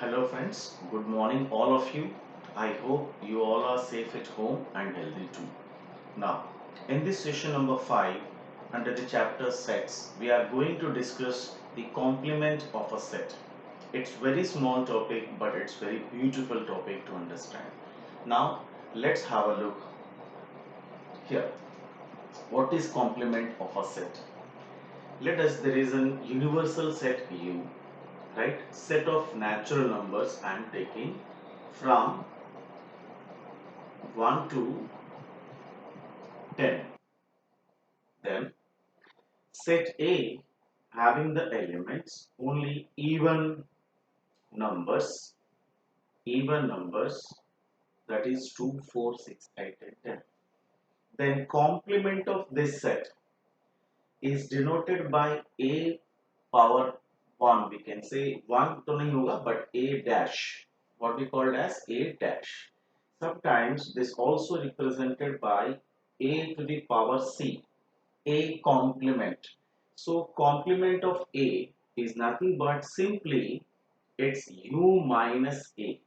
Hello friends, good morning all of you. I hope you all are safe at home and healthy too. Now, in this session number 5 under the chapter sets, we are going to discuss the complement of a set. It's very small topic but it's very beautiful topic to understand. Now, let's have a look here. What is complement of a set? Let us there is an universal set U, right? Set of natural numbers I am taking from 1 to 10. Then set A having the elements only even numbers that is 2, 4, 6, 8 and 10. Then complement of this set is denoted by A power 1. We can say 1 to nahi hoga but A dash. What we called as A dash. Sometimes this also represented by A to the power C. A complement. So complement of A is nothing but simply it's U minus A.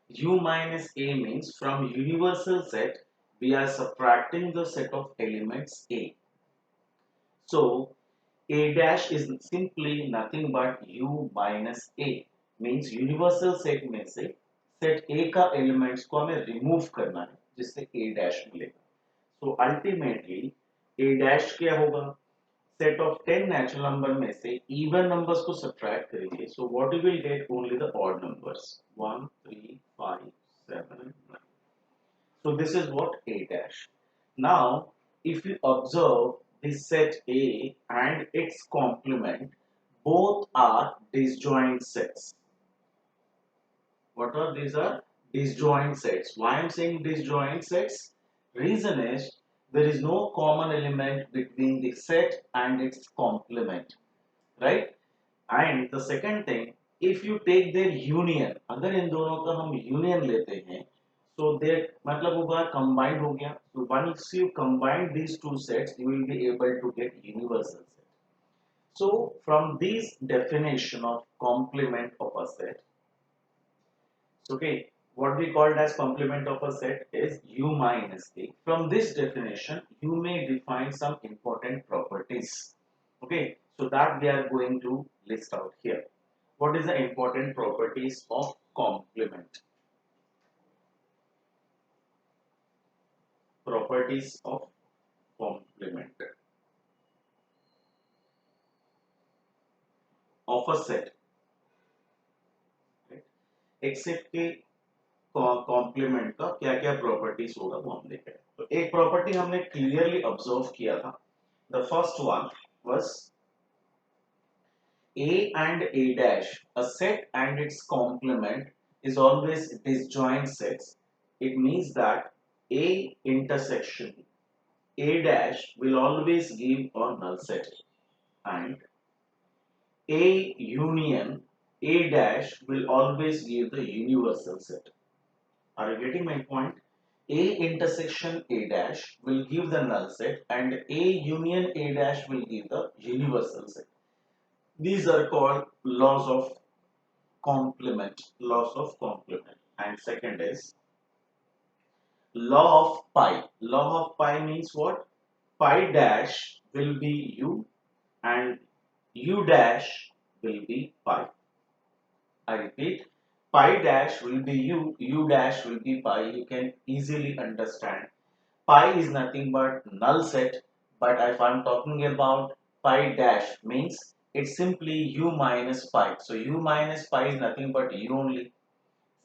U minus A means from universal set we are subtracting the set of elements A. So A dash is simply nothing but U minus A means universal set में से set A का elements को हमें remove करना है जिससे A dash मिलेगा. So ultimately A dash क्या होगा? Set of 10 natural number में से even numbers को subtract करेंगे. So what you will get only the odd numbers 1, 3, 5, 7, 9. So this is what A dash. Now if you observe this set A and its complement, both are disjoint sets. What are these are? Disjoint sets. Why I am saying disjoint sets? Reason is there is no common element between the set and its complement, right? And the second thing, if you take their union, अगर इन दोनों का हम union लेते हैं, so their मतलब होगा combined हो गया. So once you combine these two sets, you will be able to get universal set. So from this definition of complement of a set, okay, what we called as complement of a set is U minus A. From this definition, you may define some important properties. Okay, so that we are going to list out here. What is the important properties of complement? Properties of complement of a set. Right? Except के complement का क्या क्या properties होगा वो हम देखें. तो एक प्रॉपर्टी हमने क्लियरली ऑब्जर्व किया था. The first one was A and A dash, a set and its complement is always disjoint sets. It means that A intersection A dash will always give a null set and A union A dash will always give the universal set. Are you getting my point? A intersection A dash will give the null set and A union A dash will give the universal set. These are called laws of complement. Laws of complement. And second is law of pi. Law of pi means what? Pi dash will be U and U dash will be pi. I repeat, pi dash will be U, U dash will be pi. You can easily understand. Pi is nothing but null set, but if I am talking about pi dash means it's simply U minus pi. So U minus pi is nothing but U only.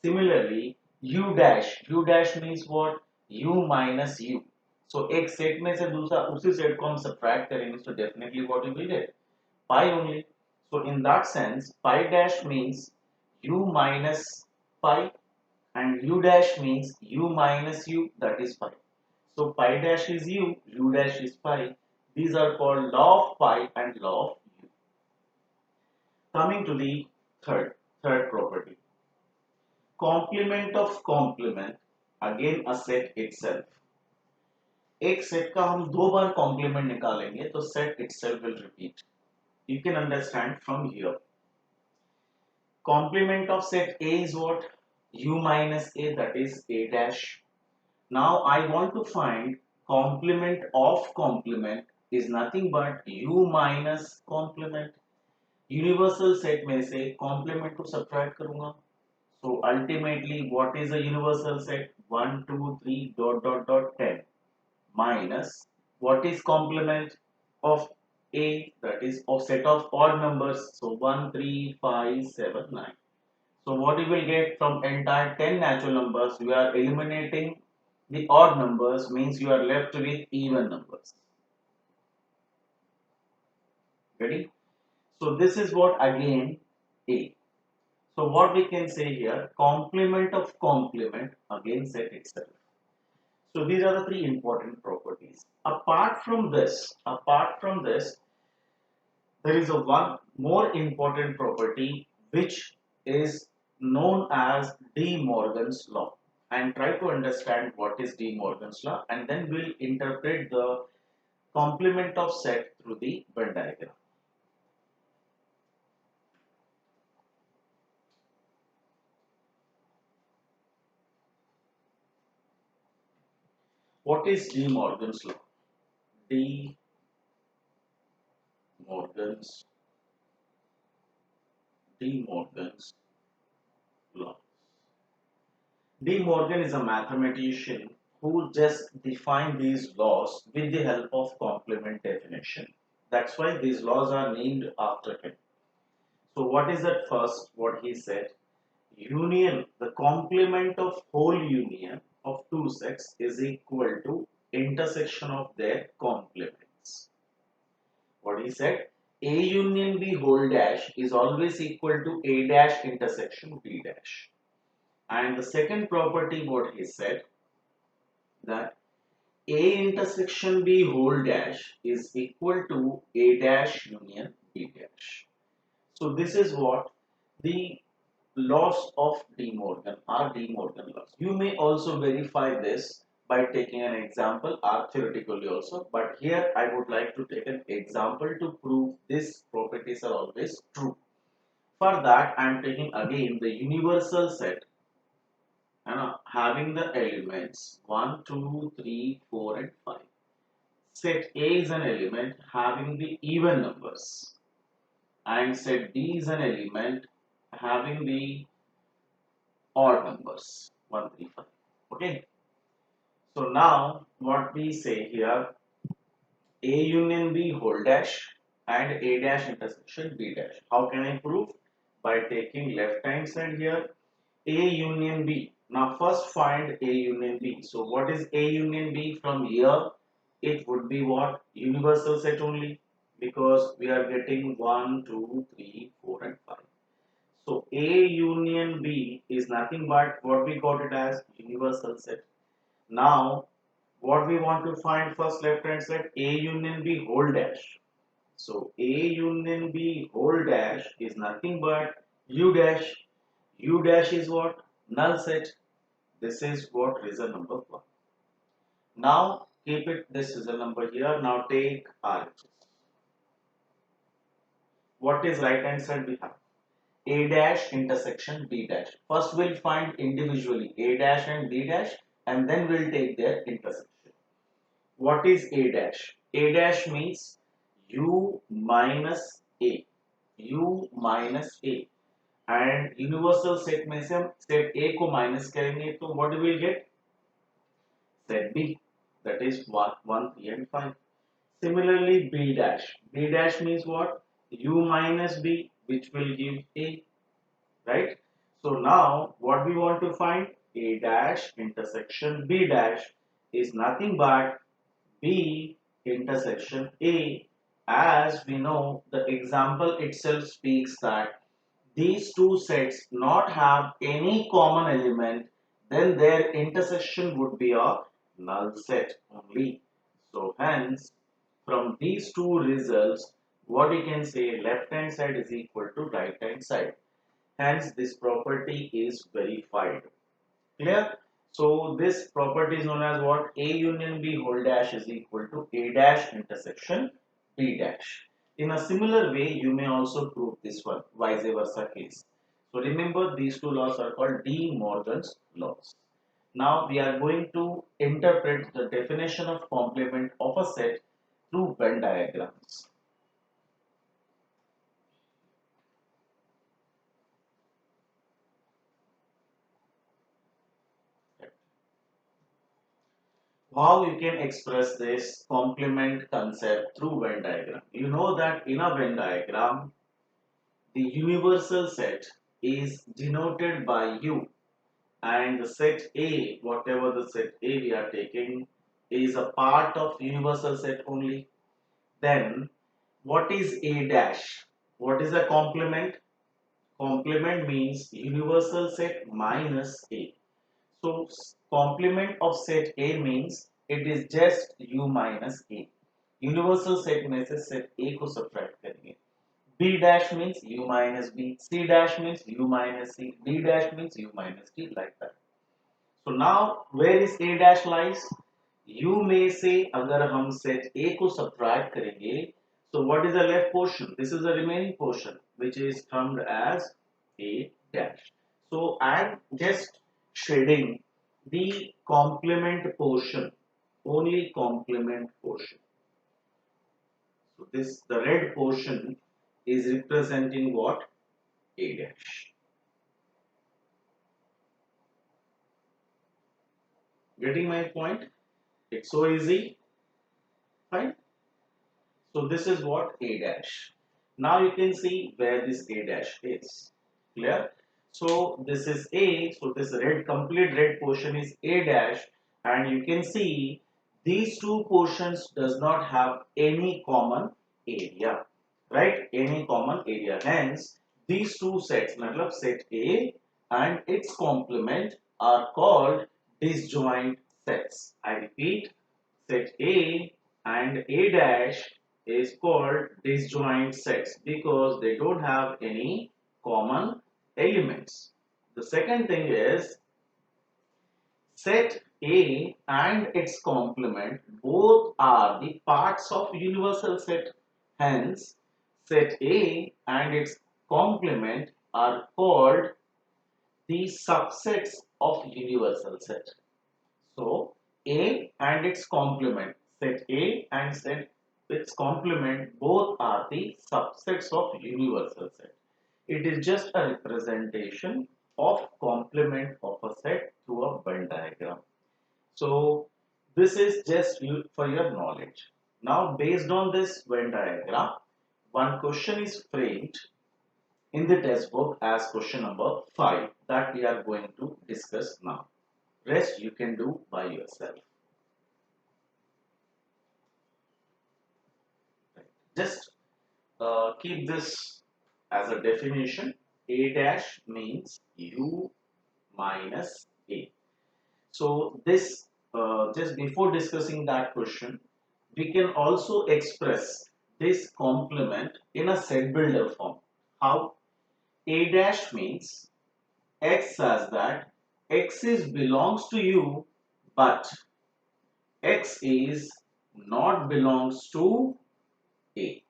Similarly, U dash means what? U minus U. So एक set में से दूसरा उसी set को हम subtract करेंगे, so definitely what you will get? Pi only. So in that sense, pi dash means U minus pi and U dash means U minus U, that is pi. So pi dash is U dash is pi. These are called law of pi and law of U. Coming to the third property. Complement of complement, again a set itself. एक set का हम दो बार complement निकालेंगे तो set itself will repeat. You can understand from here. Complement of set A is what? U minus A, that is A dash. Now I want to find complement of complement is nothing but U minus complement. Universal set में से complement को subtract करूँगा. So ultimately what is a universal set? 1, 2, 3, dot dot dot 10 minus what is complement of A, that is of set of odd numbers. So 1, 3, 5, 7, 9. So what you will get from entire 10 natural numbers, you are eliminating the odd numbers, means you are left with even numbers. Ready? So this is what again A. So what we can say here, complement of complement again set itself. So these are the three important properties. Apart from this, there is a one more important property which is known as De Morgan's law. And try to understand what is De Morgan's law, and then we'll interpret the complement of set through the Venn diagram. What is De Morgan's law? De Morgan's De Morgan's law. De Morgan is a mathematician who just defined these laws with the help of complement definition. That's why these laws are named after him. So what is at first? What he said? Union, the complement of whole union of two sets is equal to intersection of their complements. What he said? A union B whole dash is always equal to A dash intersection B dash. And the second property, what he said, that A intersection B whole dash is equal to A dash union B dash. So this is what the laws of De Morgan are. De Morgan laws. You may also verify this by taking an example or theoretically also, but here I would like to take an example to prove these properties are always true. For that I am taking again the universal set and having the elements 1, 2, 3, 4 and 5. Set A is an element having the even numbers and set B is an element having the odd numbers 1, 3, 5. Okay. So now what we say here, A union B whole dash and A dash intersection B dash. How can I prove? By taking left hand side here, A union B. Now first find A union B. So what is A union B? From here it would be what? Universal set only, because we are getting 1, 2, 3, 4 and 5. So A union B is nothing but what we got it as universal set. Now what we want to find, first left hand side, A union B whole dash. So A union B whole dash is nothing but U dash. U dash is what? Null set. This is what result number 1. Now keep it this result number here. Now take RHS. What is right hand side we have? A dash intersection B dash. First we'll find individually A dash and B dash, and then we'll take their intersection. What is A dash? A dash means U minus A. U minus A. And universal set में से हम set A को minus करेंगे तो what we will get? Set B. That is 1, 1, 3 and 5. Similarly B dash. B dash means what? U minus B, which will give A. Right? So now what we want to find? A dash intersection B dash is nothing but B intersection A. As we know, the example itself speaks that these two sets not have any common element, then their intersection would be a null set only. So hence, from these two results, what we can say, left hand side is equal to right hand side. Hence, this property is verified. Clear? So this property is known as what? A union B whole dash is equal to A dash intersection B dash. In a similar way, you may also prove this one, vice versa case. So remember, these two laws are called De Morgan's laws. Now we are going to interpret the definition of complement of a set through Venn diagrams. How you can express this complement concept through Venn diagram? You know that in a Venn diagram, the universal set is denoted by U, and the set A, whatever the set A we are taking, is a part of universal set only. Then what is A dash? What is a complement? Complement means universal set minus A. So complement of set A means it is just U minus A. Universal set में से set A को subtract करेंगे. B dash means U minus B. C dash means U minus C. D dash means U minus D, like that. So now where is A dash lies? U में से अगर हम set A को subtract करेंगे, so what is the left portion? This is the remaining portion, which is termed as A dash. So I am just shading the complement portion, only complement portion. So this, the red portion is representing what? A dash. Getting my point? It's so easy. Fine. So this is what A dash. Now you can see where this A dash is. Clear? So this is A. So this red, complete red portion is A dash, and you can see these two portions does not have any common area, right? Any common area. Hence these two sets, matlab set A and its complement, are called disjoint sets. I repeat, set A and A dash is called disjoint sets because they don't have any common elements. The second thing is set A and its complement both are the parts of universal set. Hence, set A and its complement are called the subsets of universal set. So A and its complement, set A and set its complement, both are the subsets of universal set. It is just a representation of complement of a set through a Venn diagram. So this is just for your knowledge. Now based on this Venn diagram, one question is framed in the test book as question number 5 that we are going to discuss now. Rest you can do by yourself. Just keep this as a definition. A dash means U minus A. So this, just before discussing that question, we can also express this complement in a set builder form. How? A dash means X says that X is belongs to U, but X is not belongs to A.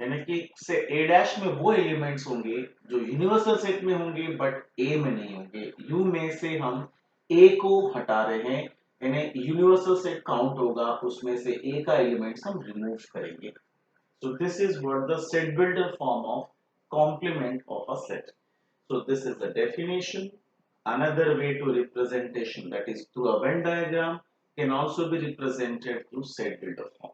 यानी कि से A dash में वो elements होंगे जो universal set में होंगे but A में नहीं होंगे. U में से हम A को हटा रहे हैं, यानी यूनिवर्सल सेट काउंट होगा, उसमें से A का एलिमेंट्स हम रिमूव करेंगे. So this is what the set builder form of complement of a set. So this is the definition. Another way to representation, that is through a Venn diagram, can also be represented through set builder form.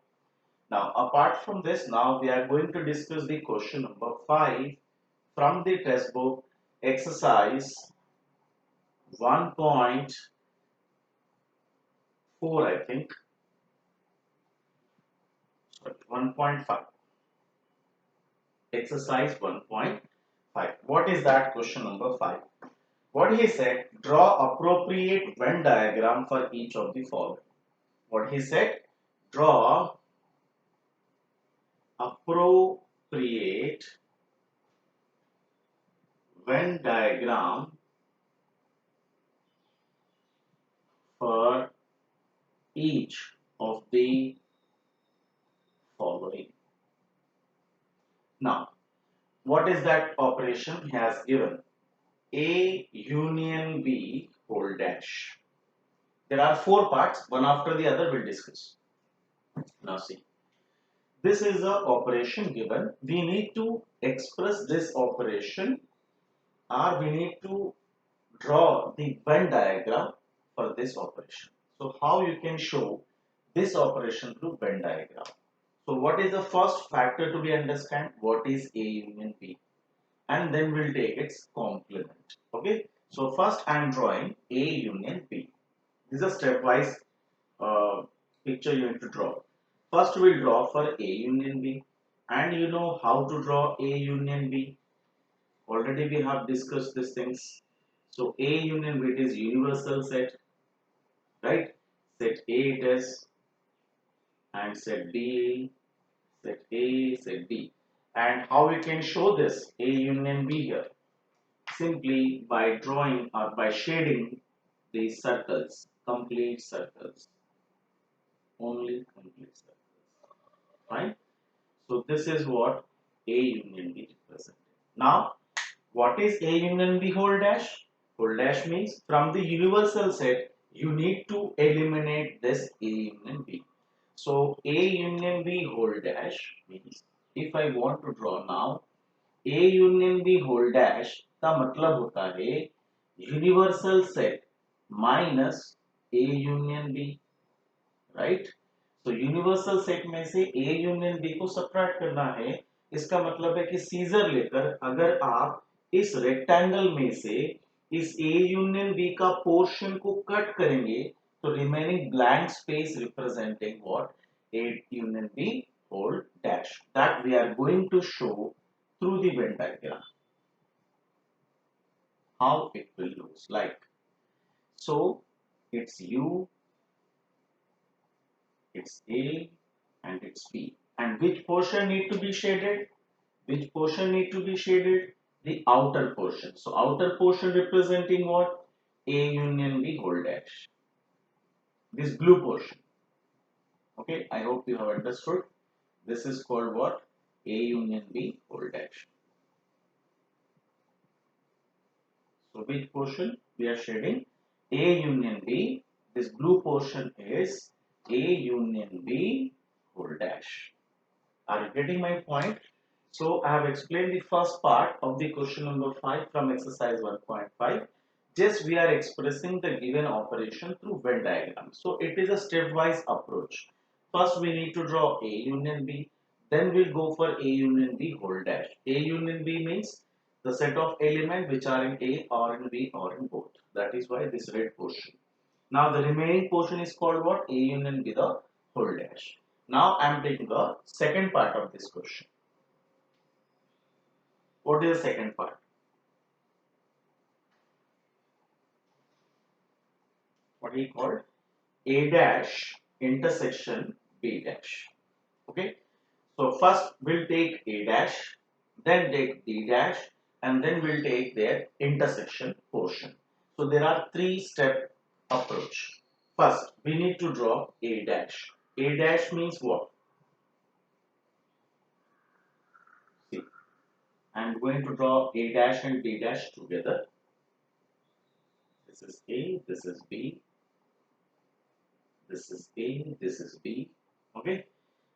Now apart from this, now we are going to discuss the question number 5 from the test book, exercise 1.4, I think. Sorry, 1.5. Exercise 1.5. What is that question number 5? What he said, draw appropriate Venn diagram for each of the following. What he said, draw appropriate Venn diagram for each of the following. Now, What is that operation he has given? A union B whole dash. There are four parts, one after the other we'll discuss. Now see, this is the operation given. We need to express this operation, or we need to draw the Venn diagram for this operation. So how you can show this operation through Venn diagram? So what is the first factor to be understand? What is A union B? And then we'll take its complement. Okay. So first I am drawing A union B. This is a stepwise picture you need to draw. First we'll draw for A union B. And you know how to draw A union B. Already we have discussed these things. So A union B is universal set, right? Set A it is, and set B, set A, set B. And how we can show this A union B here? Simply by drawing or by shading these circles, complete circles, only complete circles, right? So this is what A union B represents. Now, what is A union B whole dash? Whole dash means from the universal set, you need to eliminate this A union B. So A union B whole dash means if I want to draw now A union B whole dash का मतलब होता है universal set minus A union B, right? तो universal set में से A union B को subtract करना है. इसका मतलब है कि सीजर लेकर अगर आप इस रेक्टेंगल में से इस A union B का पोर्शन को कट करेंगे तो remaining blank space representing what? A union B whole dash that we are going to show through the Venn diagram. How it will look like. So it's U, it's A, and it's B. And which portion need to be shaded? Which portion need to be shaded? The outer portion. So outer portion representing what? A union B whole dash. This blue portion. Okay, I hope you have understood. This is called what? A union B whole dash. So which portion we are shading? A union B. This blue portion is A union B whole dash. Are you getting my point? So I have explained the first part of the question number 5 from exercise 1.5. Just we are expressing the given operation through Venn diagram. So it is a stepwise approach. First we need to draw A union B. Then we'll go for A union B whole dash. A union B means the set of elements which are in A or in B or in both. That is why this red portion. Now the remaining portion is called what? A union B the whole dash. Now I am taking the second part of this question. What is the second part? What he called A dash intersection B dash. Okay. So first we'll take A dash, then take B dash, and then we'll take their intersection portion. So there are three-step approach. First, we need to draw A dash. A dash means what? See, I'm going to draw A dash and B dash together. This is A, this is B, this is A, this is B. Okay.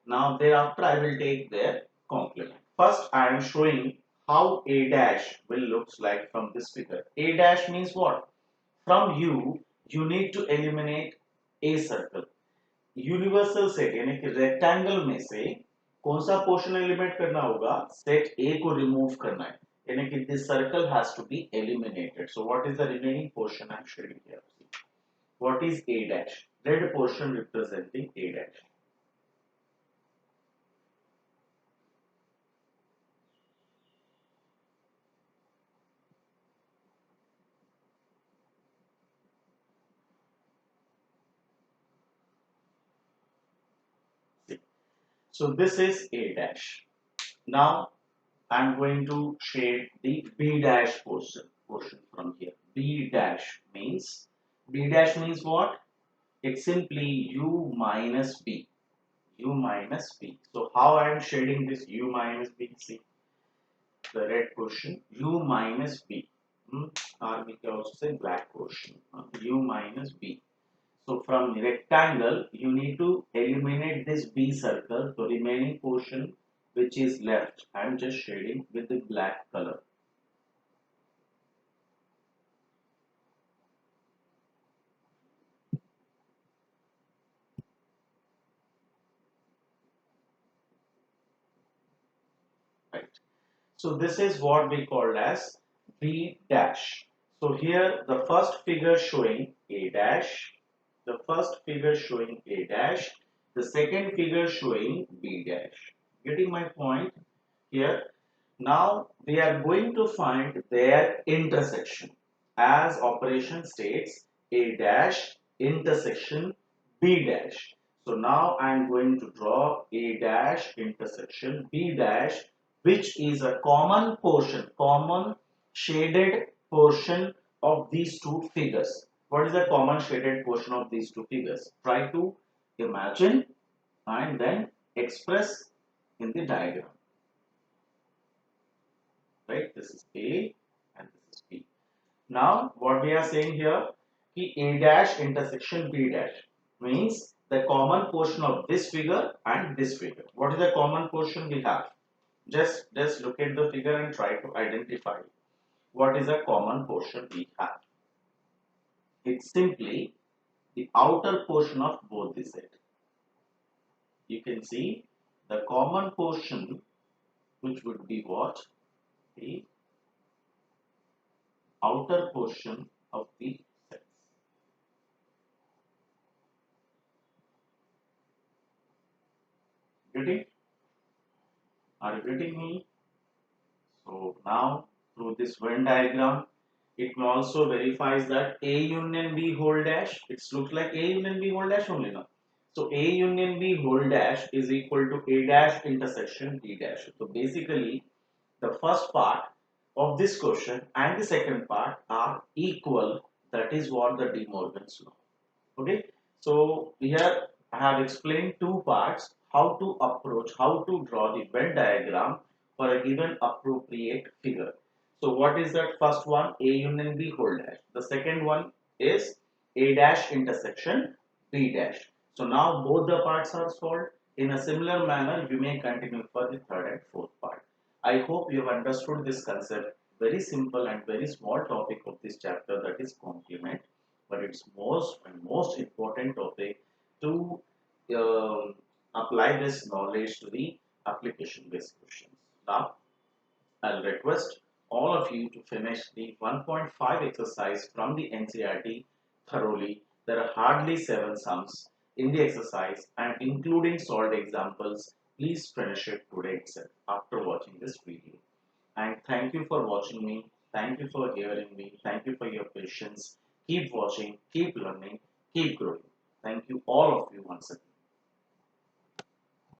Now thereafter I will take their complement. First I am showing how A dash will looks like from this figure. A dash means what? From you need to eliminate A circle. Universal set यानी कि rectangle में से कौन सा portion eliminate करना होगा? Set A को remove करना है यानी कि this circle has to be eliminated. So what is the remaining portion I am shading here? What is A dash? Red portion representing A dash. So this is A dash. Now I'm going to shade the B dash portion from here. B dash means what? It's simply U minus B. U minus B. So how I am shading this U minus B? See, the red portion, u minus b, or we can also say black portion, u minus b. So from rectangle, you need to eliminate this b circle. The remaining portion which is left, I am just shading with the black color. Right. So this is what we call as B dash. So here the first figure showing A dash, the first figure showing A dash, the second figure showing B dash. Getting my point here? Now we are going to find their intersection. As operation states, A dash intersection B dash. So now I am going to draw A dash intersection B dash, which is a common portion, common shaded portion of these two figures. What is the common shaded portion of these two figures? Try to imagine and then express in the diagram. Right? This is A and this is B. Now, what we are saying here, A dash intersection B dash means the common portion of this figure and this figure. What is the common portion we have? Just look at the figure and try to identify what is the common portion we have. It's simply the outer portion of both the set. You can see the common portion, which would be what? The outer portion of the sets. Getting? Are you getting me? So now through this Venn diagram, it also verifies that A union B whole dash. It looks like A union B whole dash only now. So A union B whole dash is equal to A dash intersection B dash. So basically, the first part of this question and the second part are equal. That is what the De Morgan's law. Okay. So here I have explained two parts: how to approach, how to draw the Venn diagram for a given appropriate figure. So what is that first one? A union B whole dash. The second one is A dash intersection B dash. So now both the parts are solved. In a similar manner, you may continue for the third and fourth part. I hope you have understood this concept. Very simple and very small topic of this chapter, that is complement, but it's most important topic to apply this knowledge to the application based questions. Now I'll request all of you to finish the 1.5 exercise from the NCERT thoroughly. There are hardly 7 sums in the exercise and including solved examples. Please finish it today itself after watching this video. And thank you for watching me. Thank you for hearing me. Thank you for your patience. Keep watching, keep learning, keep growing. Thank you all of you once again.